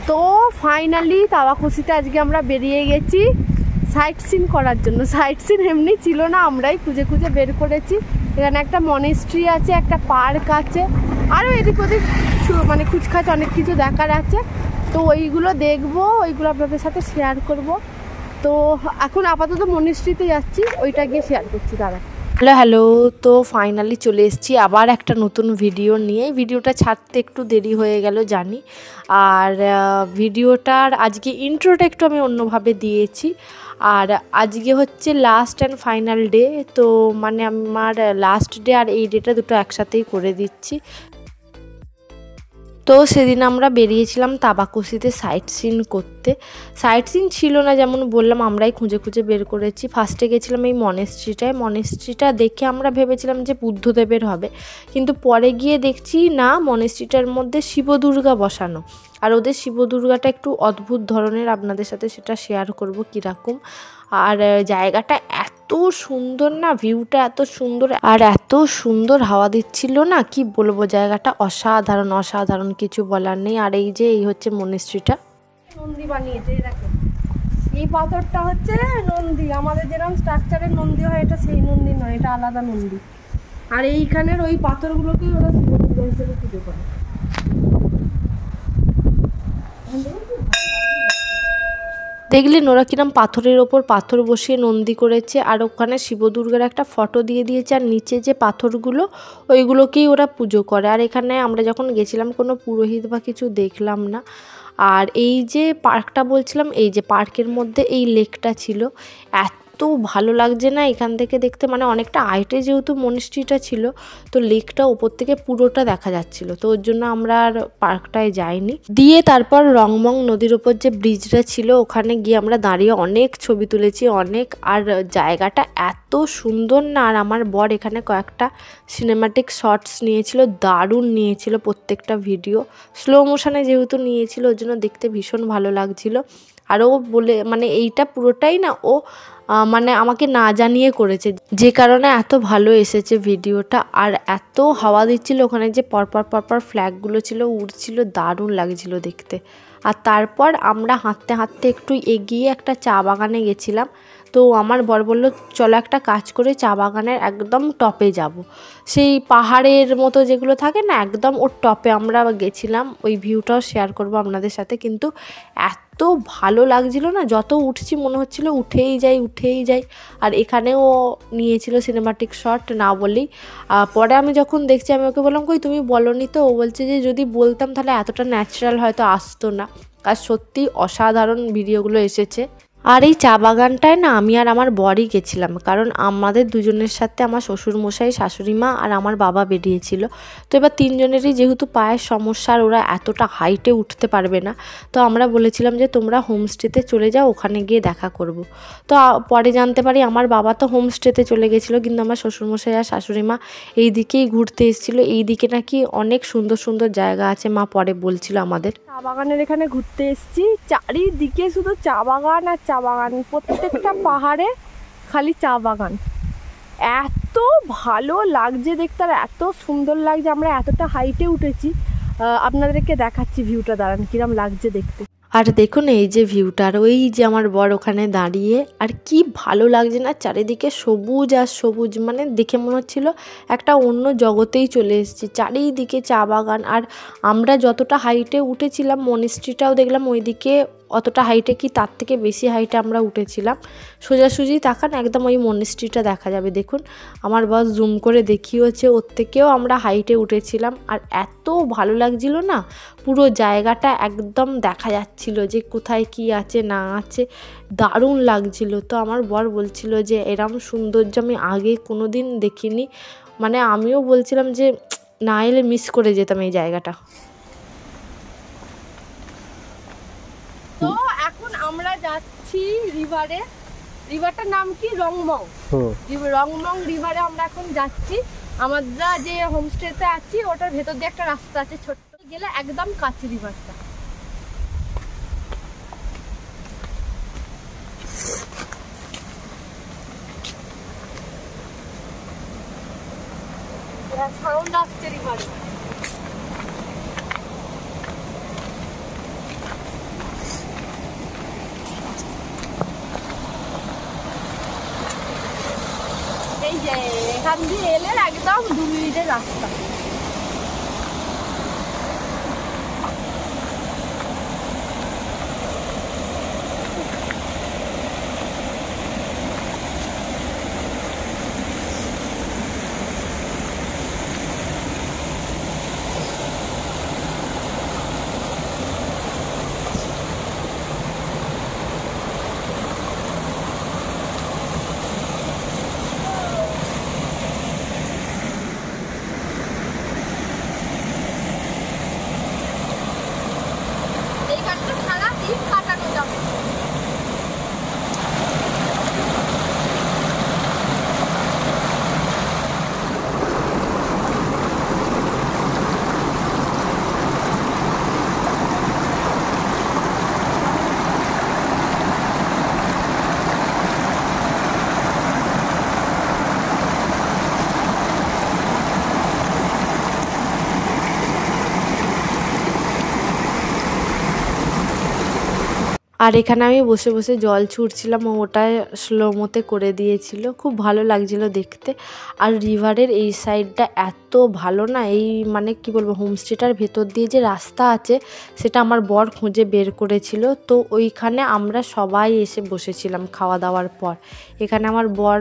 তো ফাইনালি তাওয়াকুচিতে আজকে আমরা বেরিয়ে গেছি সাইট সিন করার জন্য। সাইট সিন এমনি ছিল না, আমরাই খুঁজে খুঁজে বের করেছি। এখানে একটা মনেস্ট্রি আছে, একটা পার্ক আছে, আরও এদিক ওদিক মানে খুচখাচ অনেক কিছু দেখার আছে। তো ওইগুলো দেখবো, ওইগুলো আপনাদের সাথে শেয়ার করব। তো এখন আপাতত মনেস্ট্রিতে যাচ্ছি, ওইটা গিয়ে শেয়ার করছি দাঁড়া। হ্যালো, তো ফাইনালি চলে এসেছি আবার একটা নতুন ভিডিও নিয়ে। ভিডিওটা ছাড়তে একটু দেরি হয়ে গেল জানি, আর ভিডিওটার আজকে ইন্ট্রোটা একটু আমি অন্যভাবে দিয়েছি। আর আজকে হচ্ছে লাস্ট অ্যান্ড ফাইনাল ডে, তো মানে আমার লাস্ট ডে আর এই ডেটা দুটো একসাথেই করে দিচ্ছি। তো সেদিন আমরা বেরিয়েছিলাম তাওয়াকুচিতে সাইট সিন করতে। সাইট সিন ছিল না, যেমন বললাম আমরাই খুঁজে খুঁজে বের করেছি। ফার্স্টে গেছিলাম এই মনেস্ট্রিটায়। মনেস্ট্রিটা দেখে আমরা ভেবেছিলাম যে বুদ্ধদেবের হবে, কিন্তু পরে গিয়ে দেখছি না, মনেস্ট্রিটার মধ্যে শিব দুর্গা বসানো। আর ওদের শিব দুর্গাটা একটু অদ্ভুত ধরনের, আপনাদের সাথে সেটা শেয়ার করব কীরকম। আর জায়গাটা এত সুন্দর না, ভিউটা এত সুন্দর, আর এত সুন্দর হাওয়া দিচ্ছিল না, কি বলবো, জায়গাটা অসাধারণ অসাধারণ, কিছু বলার নেই। আর এই যে এই হচ্ছে মনেস্ট্রিটা, নন্দী বানিয়েছে, দেখো এই পাথরটা হচ্ছে নন্দী। আমাদের যেরকম স্ট্রাকচারের নন্দী হয়, এটা সেই নন্দী নয়, এটা আলাদা নন্দী। আর এইখানের ওই পাথরগুলোকেই ওরা হিসেবে পুজো করে। দেখলেন ওরা কিরম পাথরের ওপর পাথর বসিয়ে নন্দী করেছে, আর ওখানে শিব দুর্গার একটা ফটো দিয়ে দিয়েছে, আর নিচে যে পাথরগুলো ওইগুলোকেই ওরা পুজো করে। আর এখানে আমরা যখন গেছিলাম কোনো পুরোহিত বা কিছু দেখলাম না। আর এই যে পার্কটা বলছিলাম, এই যে পার্কের মধ্যে এই লেকটা ছিল, এত ভালো লাগছে না এখান থেকে দেখতে, মানে অনেকটা হাইটে যেহেতু মনেস্ট্রিটা ছিল, তো লেকটা ওপর থেকে পুরোটা দেখা যাচ্ছিল। তো ওর জন্য আমরা আর পার্কটায় যাইনি। দিয়ে তারপর রংমং নদীর ওপর যে ব্রিজটা ছিল, ওখানে গিয়ে আমরা দাঁড়িয়ে অনেক ছবি তুলেছি, অনেক। আর জায়গাটা এত সুন্দর না, আর আমার বর এখানে কয়েকটা সিনেমাটিক শর্টস নিয়েছিল, দারুণ নিয়েছিল প্রত্যেকটা ভিডিও। স্লো মোশনে যেহেতু নিয়েছিল, ওর জন্য দেখতে ভীষণ ভালো লাগছিল। আর ও বলে মানে এইটা পুরোটাই না ও মানে আমাকে না জানিয়ে করেছে, যে কারণে এত ভালো এসেছে ভিডিওটা। আর এত হাওয়া দিচ্ছিল, ওখানে যে পরপর পরপর ফ্ল্যাগগুলো ছিল উড়ছিল, দারুণ লাগছিল দেখতে। আর তারপর আমরা হাঁটতে হাঁটতে একটু এগিয়ে একটা চা বাগানে গেছিলাম। তো আমার বর বলল চলো একটা কাজ করে চা বাগানের একদম টপে যাব, সেই পাহাড়ের মতো যেগুলো থাকে না, একদম ওর টপে আমরা গেছিলাম। ওই ভিউটাও শেয়ার করব আপনাদের সাথে। কিন্তু এত ভালো লাগছিল না, যত উঠছি মনে হচ্ছিল উঠেই যাই উঠেই যাই। আর এখানেও নিয়েছিল সিনেমাটিক শট, না বলেই। পরে আমি যখন দেখছি, আমি ওকে বললাম কই তুমি বলনি তো? ও বলছে যে যদি বলতাম তাহলে এতটা ন্যাচারাল হয়তো আসতো না। আর সত্যি অসাধারণ ভিডিওগুলো এসেছে। আর এই চা বাগানটায় না আমি আর আমার বরই গেছিলাম, কারণ আমাদের দুজনের সাথে আমার শ্বশুরমশাই, শাশুড়ি মা আর আমার বাবা বেরিয়েছিল। তো এবার তিনজনেরই যেহেতু পায়ের সমস্যা, আর ওরা এতটা হাইটে উঠতে পারবে না, তো আমরা বলেছিলাম যে তোমরা হোমস্টেতে চলে যাও, ওখানে গিয়ে দেখা করব। তো পরে জানতে পারি আমার বাবা তো হোমস্টেতে চলে গেছিলো, কিন্তু আমার শ্বশুরমশাই আর শাশুড়ি মা এই দিকেই ঘুরতে এসেছিলো। এই দিকে নাকি অনেক সুন্দর সুন্দর জায়গা আছে, মা পরে বলছিল আমাদের। চা বাগানের এখানে ঘুরতে এসেছি, চারিদিকে শুধু চা বাগান আর চা বাগান, প্রত্যেকটা পাহাড়ে খালি চা বাগান। এত ভালো লাগছে দেখতে, আর এত সুন্দর লাগছে। আমরা এতটা হাইটে উঠেছি, আপনাদেরকে দেখাচ্ছি ভিউটা, দাঁড়ান কিরম লাগছে দেখতে। আর দেখুন এই যে ভিউটা, আর ওই যে আমার বর ওখানে দাঁড়িয়ে, আর কি ভালো লাগছে না, চারিদিকে সবুজ আর সবুজ, মানে দেখে মনে হচ্ছিল একটা অন্য জগতেই চলে এসেছি। চারিদিকে চা বাগান। আর আমরা যতটা হাইটে উঠেছিলাম, মনেস্ট্রিটাও দেখলাম ওইদিকে অতটা হাইটে কি তার থেকে বেশি হাইটে আমরা উঠেছিলাম। সোজাসুজি তাকান, একদম ওই মনেস্ট্রিটা দেখা যাবে। দেখুন আমার বস জুম করে দেখিয়েছে, ওর থেকেও আমরা হাইটে উঠেছিলাম। আর এত ভালো লাগছিল না, পুরো জায়গাটা একদম দেখা যাচ্ছিল যে কোথায় কি আছে না আছে, দারুণ লাগছিল। তো আমার বর বলছিল যে এরম সৌন্দর্য আমি আগে কোনো দিন দেখিনি। মানে আমিও বলছিলাম যে না এলে মিস করে যেতাম এই জায়গাটা। তো এখন আমরা যাচ্ছি রিভারে। রিভারটার নাম কি? রংমং। রংমং রিভারে আমরা এখন যাচ্ছি। আমরা যে হোমস্টেতে আছি ওটার ভেতর দিয়ে একটা রাস্তা আছে, ছোট্ট গেলে একদম কাছে রিভারটা। সাউন্ড আসছে রিভারে। এই যে এখান দিয়ে এলে একদম 2 মিনিটের রাস্তা। আর এখানে আমি বসে বসে জল ছুটছিলাম, ওটা স্লোমোতে করে দিয়েছিল, খুব ভালো লাগছিল দেখতে। আর রিভারের এই সাইডটা এত ভালো না, এই মানে কি বলবো, হোমস্টেটার ভেতর দিয়ে যে রাস্তা আছে সেটা আমার বর খুঁজে বের করেছিল। তো ওইখানে আমরা সবাই এসে বসেছিলাম খাওয়া দাওয়ার পর। এখানে আমার বর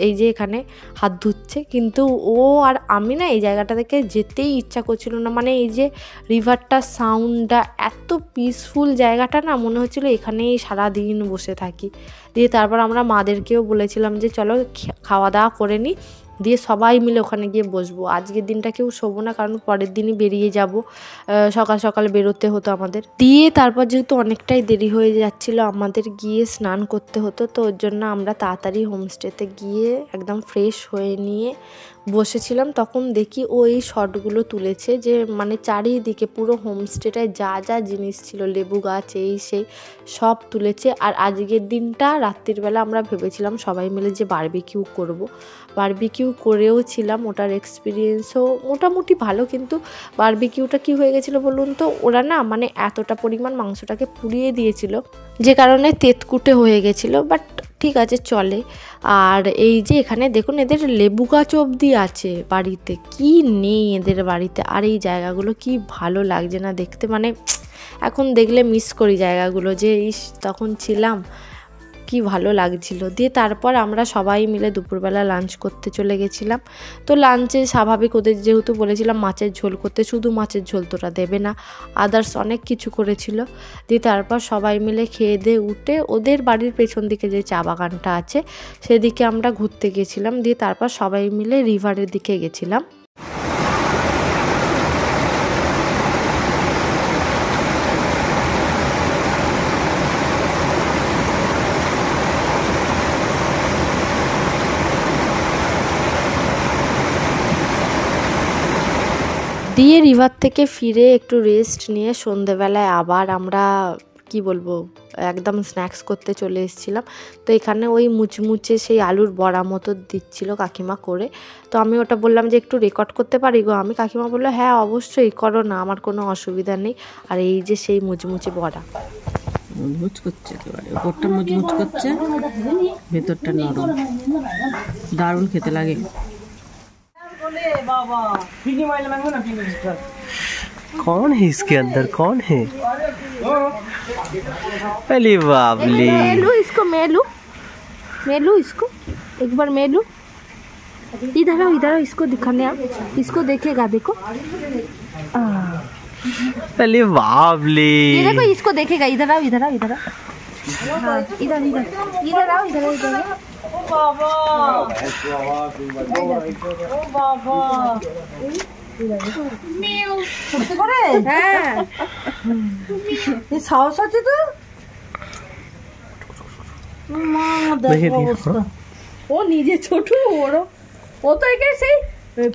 এই যে এখানে হাত ধুচ্ছে, কিন্তু ও আর আমি না এই জায়গাটা থেকে যেতেই ইচ্ছা করছিল না। মানে এই যে রিভারটা সাউন্ডটা এত পিসফুল জায়গাটা না, মনে হচ্ছিলো এখানেই সারাদিন বসে থাকি। দিয়ে তারপর আমরা মাদেরকেও বলেছিলাম যে চলো খাওয়া দাওয়া করে নিই, দিয়ে সবাই মিলে ওখানে গিয়ে বসবো। আজকের দিনটা কেউ শোবো না, কারণ পরের দিনই বেরিয়ে যাব, সকাল সকাল বেরোতে হতো আমাদের। দিয়ে তারপর যেহেতু অনেকটাই দেরি হয়ে যাচ্ছিলো, আমাদের গিয়ে স্নান করতে হতো, তো ওর জন্য আমরা তাড়াতাড়ি হোমস্টেতে গিয়ে একদম ফ্রেশ হয়ে নিয়ে বসেছিলাম। তখন দেখি ও এই শটগুলো তুলেছে, যে মানে চারিদিকে পুরো হোমস্টেটায় যা যা জিনিস ছিল, লেবু গাছ এই সেই সব তুলেছে। আর আজকের দিনটা রাত্রিবেলা আমরা ভেবেছিলাম সবাই মিলে যে বারবিকিউ করব, বারবিকিউ করেও ছিলাম। ওটার এক্সপিরিয়েন্সও মোটামুটি ভালো, কিন্তু বারবিকিউটা কি হয়ে গেছিলো বলুন তো, ওরা না মানে এতটা পরিমাণ মাংসটাকে পুড়িয়ে দিয়েছিল, যে কারণে তেতকুটে হয়ে গেছিলো, বাট ঠিক আছে চলে। আর এই যে এখানে দেখুন এদের লেবু গাছ অবধি আছে বাড়িতে, কি নেই এদের বাড়িতে। আর এই জায়গাগুলো কি ভালো লাগছে না দেখতে, মানে এখন দেখলে মিস করি জায়গাগুলো, যে তখন ছিলাম কি ভালো লাগছিল। দিয়ে তারপর আমরা সবাই মিলে দুপুরবেলা লাঞ্চ করতে চলে গেছিলাম। তো লাঞ্চে স্বাভাবিক ওদের যেহেতু বলেছিলাম মাছের ঝোল করতে, শুধু মাছের ঝোল তোরা দেবে না, আদার্স অনেক কিছু করেছিল। দিয়ে তারপর সবাই মিলে খেয়ে দিয়ে উঠে ওদের বাড়ির পেছন দিকে যে চা বাগানটা আছে সেদিকে আমরা ঘুরতে গেছিলাম। দিয়ে তারপর সবাই মিলে রিভারের দিকে গেছিলাম। দিয়ে রিভার থেকে ফিরে একটু রেস্ট নিয়ে সন্ধেবেলায় আবার আমরা কি বলবো একদম স্ন্যাক্স করতে চলে এসেছিলাম। তো এখানে ওই মুচমুচে সেই আলুর বড়া মতো দিচ্ছিল কাকিমা করে। তো আমি ওটা বললাম যে একটু রেকর্ড করতে পারি গো আমি? কাকিমা বললো হ্যাঁ অবশ্যই করো না, আমার কোনো অসুবিধা নেই। আর এই যে সেই মুচমুচে বড়া, মুচমুচ করছে একেবারে, ওপরটা মুচমুচ করছে, ভেতরটা নরম, দারুণ খেতে লাগে। कौन है इसके अंदर, कौन है? अरे बाबली, मेलू इसको, मेलू मेलू इसको एक बार, मेलू इधर आओ, इधर आओ, इसको दिखाने आप, इसको देखेगा देखो, अरे बाबली, ये देखो इसको देखेगा, इधर आओ, इधर आओ, इधर आओ, हाँ, इधर इधर इधर आओ, इधर इधर। ओ बाबा, ओ बाबा, সত্যি করে? হ্যাঁ, এই সাহস আছে তো। মা দেখো অবস্থা, ও নিজে ছোট, ও তো একে সেই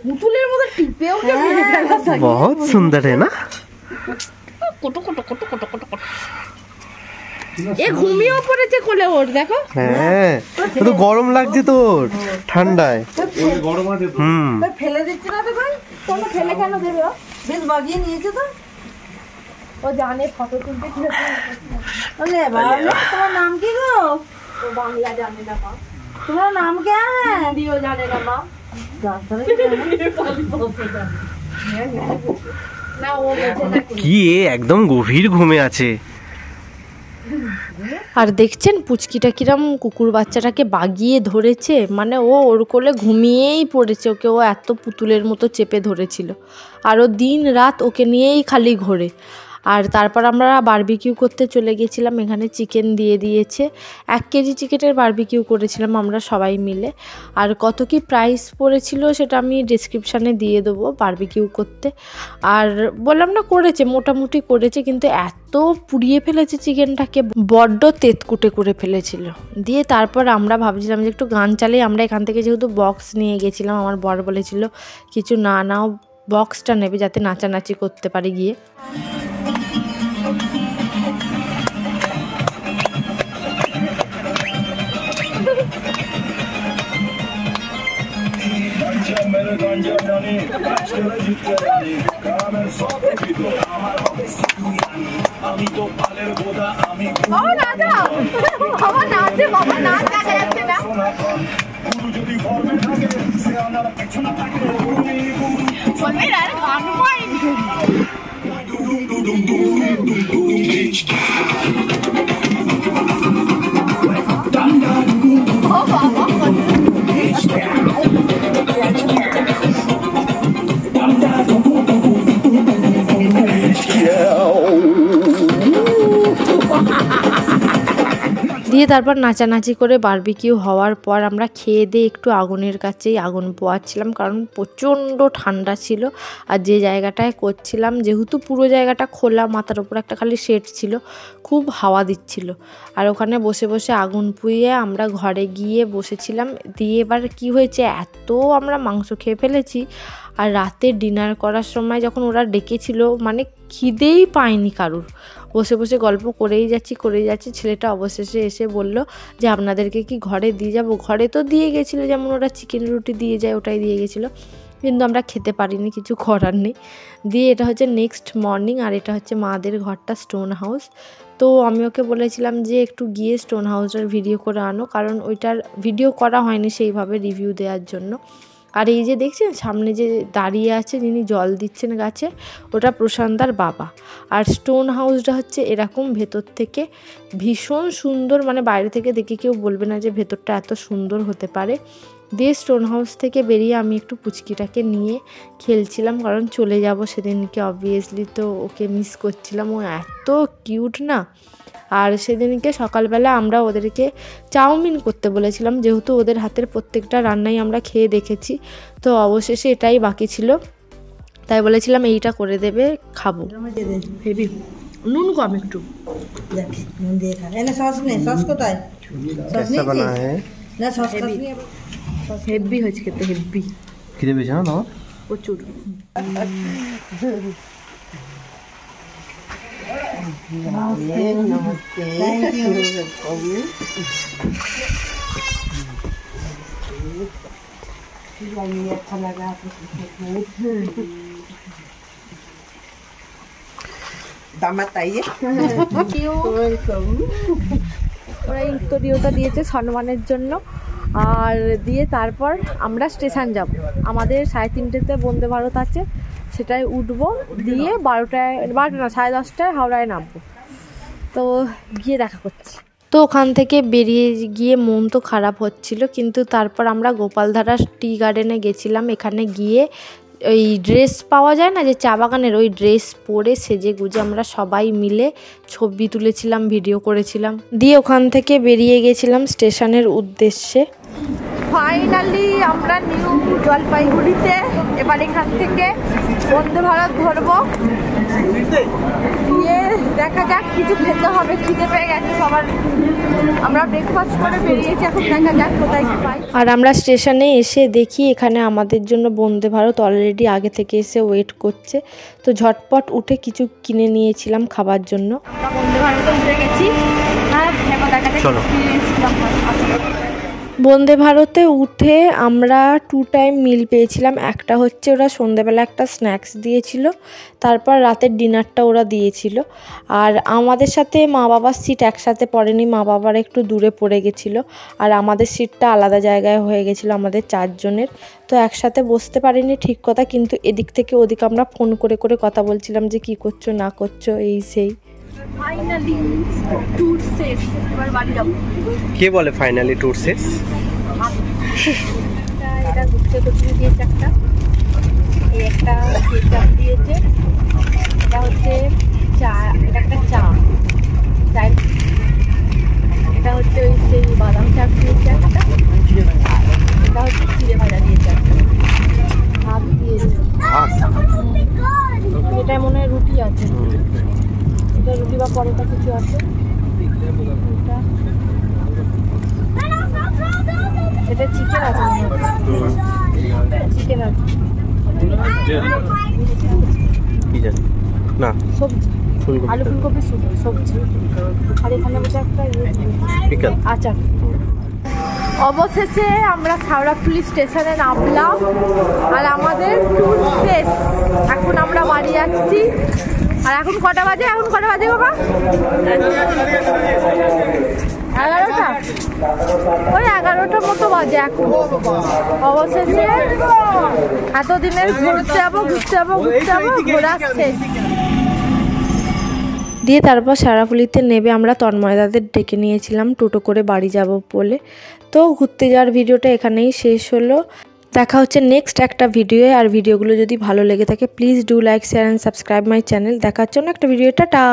পুতুলের মতো টিপেও কে মেরে ফেলা থাকে। बहुत सुंदर है ना? কোটো কোটো কোটো কোটো কোটো কোটো। এ ঘুমিয়েও পড়েছে কোলে ওর, দেখো। হ্যাঁ তো গরম লাগছে তোর ঠান্ডায়। ফেলে দিচ্ছে না তো ভাই, কোনো ফেলে কেন দেবে? বেশ বাগিয়ে নিয়েছে তো। ও জানে ফটো তুলতে কি হচ্ছে। ওলে বাবা, তোমার নাম কি গো? ও বাংলা জানে না মা, তোমার নাম কে? হিন্দিও জানে না মা। না ও বোঝে না। কি একদম গভীর ঘুমে আছে। আর দেখছেন পুচকিটা কিরম কুকুর বাচ্চাটাকে বাগিয়ে ধরেছে, মানে ও ওর কোলে ঘুমিয়েই পড়েছে, ওকে ও এত পুতুলের মতো চেপে ধরেছিল। আর ও দিন রাত ওকে নিয়েই খালি ঘোরে। আর তারপর আমরা বারবিকিউ করতে চলে গেছিলাম, এখানে চিকেন দিয়ে দিয়েছে। 1 কেজি চিকেনের বারবিকিউ করেছিলাম আমরা সবাই মিলে। আর কত কি প্রাইস পড়েছিল সেটা আমি ডেসক্রিপশানে দিয়ে দেবো বারবিকিউ করতে। আর বললাম না করেছে, মোটামুটি করেছে, কিন্তু এত পুড়িয়ে ফেলেছে চিকেনটাকে, বড্ড তেতকুটে করে ফেলেছিল। দিয়ে তারপর আমরা ভাবছিলাম যে একটু গান চালিয়ে, আমরা এখান থেকে যেহেতু বক্স নিয়ে গেছিলাম, আমার বর বলেছিল কিছু না নাও, বক্সটা নেবে যাতে নাচানাচি করতে পারে গিয়ে। দিয়ে তারপর নাচানাচি করে বারবিকিউ হওয়ার পর আমরা খেয়ে দিয়ে একটু আগুনের কাছেই আগুন পোয়াচ্ছিলাম, কারণ প্রচণ্ড ঠান্ডা ছিল। আর যে জায়গাটায় করছিলাম, যেহেতু পুরো জায়গাটা খোলা, মাথার উপর একটা খালি শেড ছিল, খুব হাওয়া দিচ্ছিল। আর ওখানে বসে বসে আগুন পুইয়ে আমরা ঘরে গিয়ে বসেছিলাম। দিয়ে এবার কি হয়েছে, এত আমরা মাংস খেয়ে ফেলেছি। আর রাতে ডিনার করার সময় যখন ওরা ডেকেছিল, মানে খিদেই পায়নি কারুর, বসে বসে গল্প করেই যাচ্ছি। ছেলেটা অবশেষে এসে বলল যে আপনাদেরকে কি ঘরে দিয়ে যাব। ঘরে তো দিয়ে গেছিলো, যেমন ওরা চিকেন রুটি দিয়ে যায় ওটাই দিয়ে গেছিলো, কিন্তু আমরা খেতে পারিনি, কিছু করার নেই। দিয়ে এটা হচ্ছে নেক্সট মর্নিং, আর এটা হচ্ছে মাদের ঘরটা, স্টোন হাউস। তো আমি ওকে বলেছিলাম যে একটু গিয়ে স্টোন হাউসটার ভিডিও করে আনো, কারণ ওইটার ভিডিও করা হয়নি সেইভাবে রিভিউ দেওয়ার জন্য। আর এই যে দেখছেন সামনে যে দাঁড়িয়ে আছে, যিনি জল দিচ্ছেন গাছে, ওটা প্রশান্তার বাবা। আর স্টোন হাউসটা হচ্ছে এরকম, ভেতর থেকে ভীষণ সুন্দর, মানে বাইরে থেকে দেখে কেউ বলবে না যে ভেতরটা এত সুন্দর হতে পারে। দিয়ে স্টোন হাউস থেকে বেরিয়ে আমি একটু পুচকিটাকে নিয়ে খেলছিলাম, কারণ চলে যাব সেদিনকে অবভিয়াসলি, তো ওকে মিস করছিলাম, ও এত কিউট না। আর সেদিনকে সকালবেলা আমরা ওদেরকে চাউমিন করতে বলেছিলাম, যেহেতু ওদের হাতের প্রত্যেকটা রান্নাই আমরা খেয়ে দেখেছি, তো অবশেষে এটাই বাকি ছিল, তাই বলেছিলাম এইটা করে দেবে, খাবো। হেভি নুন কম একটু, হেভি হয়েছে খেতে, হেভি খিদে পেয়েছে না তোমার? প্রচুর। नमस्ते। Thank you. अच्छा लगा दामाद आइए। ওরা উত্তরীয়তা দিয়েছে সম্মানের জন্য। আর দিয়ে তারপর আমরা স্টেশন যাব, আমাদের 3:30তে বন্দে ভারত আছে, সেটাই উঠবো। দিয়ে 12টায় না 10:30টায় হাওড়ায় নামবো। তো গিয়ে দেখা করছি। তো ওখান থেকে বেরিয়ে গিয়ে মন তো খারাপ হচ্ছিল, কিন্তু তারপর আমরা গোপালধারা টি গার্ডেনে গেছিলাম। এখানে গিয়ে ওই ড্রেস পাওয়া যায় না যে চা বাগানের, ওই ড্রেস পরে সেজে গুজে আমরা সবাই মিলে ছবি তুলেছিলাম, ভিডিও করেছিলাম। দিয়ে ওখান থেকে বেরিয়ে গেছিলাম স্টেশনের উদ্দেশ্যে। ফাইনালি আমরা নিউ জলপাইগুড়িতে। এবার এখান থেকে বন্দে ভারত ধরবো, দিয়ে দেখা যাক, কিছু খেতে হবে, খিদে পেয়ে গেছে সবার। আমরা ব্রেকফাস্ট করে বেরিয়েছি, এখন দেখা যাক কোথায় কি পাই। আর আমরা স্টেশনে এসে দেখি এখানে আমাদের জন্য বন্দে ভারত অলরেডি আগে থেকে এসে ওয়েট করছে, তো ঝটপট উঠে কিছু কিনে নিয়েছিলাম খাবার জন্য। আমরা বন্দে ভারতে উঠে গেছি। চলো। বন্দে ভারতে উঠে আমরা 2 টাইম মিল পেয়েছিলাম। একটা হচ্ছে ওরা সন্ধ্যেবেলা একটা স্ন্যাক্স দিয়েছিল, তারপর রাতের ডিনারটা ওরা দিয়েছিল। আর আমাদের সাথে মা বাবার সিট একসাথে পড়েনি, মা বাবার একটু দূরে পড়ে গেছিলো, আর আমাদের সিটটা আলাদা জায়গায় হয়ে গেছিলো আমাদের 4 জনের। তো একসাথে বসতে পারিনি ঠিক কথা, কিন্তু এদিক থেকে ওদিক আমরা ফোন করে করে কথা বলছিলাম যে কি করছো না করছো এই সেই। ফাইনালি ট্যুর শেষ, এবার বাড়ি যাবো। কে বলে ফাইনালি ট্যুর শেষ? এটা গুপ্তে কচুরি দিয়েছে একটা, এই একটা কেচাপ দিয়েছে, এটা হচ্ছে চা, এটা একটা চা, এটা হচ্ছে ওই সেই বাদাম চা দিয়েছে একটা, এটা হচ্ছে চিড়ে ভাজা দিয়েছে একটা, ভাত দিয়েছে, এটা মনে হয় রুটি আছে, এটা রুটি বা পরোটা কিছু আছে, এটা চিকেন আছে, চিকেন আছে, কি জানি না, সবজি, আলু ফুলকপি সবজি, আর এখানে বসে একটা বিকাল আচার। অবশেষে আমরা হাওড়াফুলি স্টেশনে নামলাম আর আমাদের ট্যুর শেষ। এখন আমরা বাড়ি যাচ্ছি। আর এখন কটা বাজে? এখন কটা বাজে বাবা? 11টা, ওই 11টার মতো বাজে এখন। অবশেষে এতদিনের ঘুরতে যাবো ঘোরা শেষ। দিয়ে তারপর সারাফুলিতে নেবে আমরা তন্ময়দাদের ডেকে নিয়েছিলাম টোটো করে বাড়ি যাব বলে। তো ঘুরতে যাওয়ার ভিডিওটা এখানেই শেষ হলো। দেখা হচ্ছে নেক্সট একটা ভিডিও। আর ভিডিওগুলো যদি ভালো লেগে থাকে please do like share and subscribe my channel. দেখা হচ্ছে অন্য একটা ভিডিও। টাটা।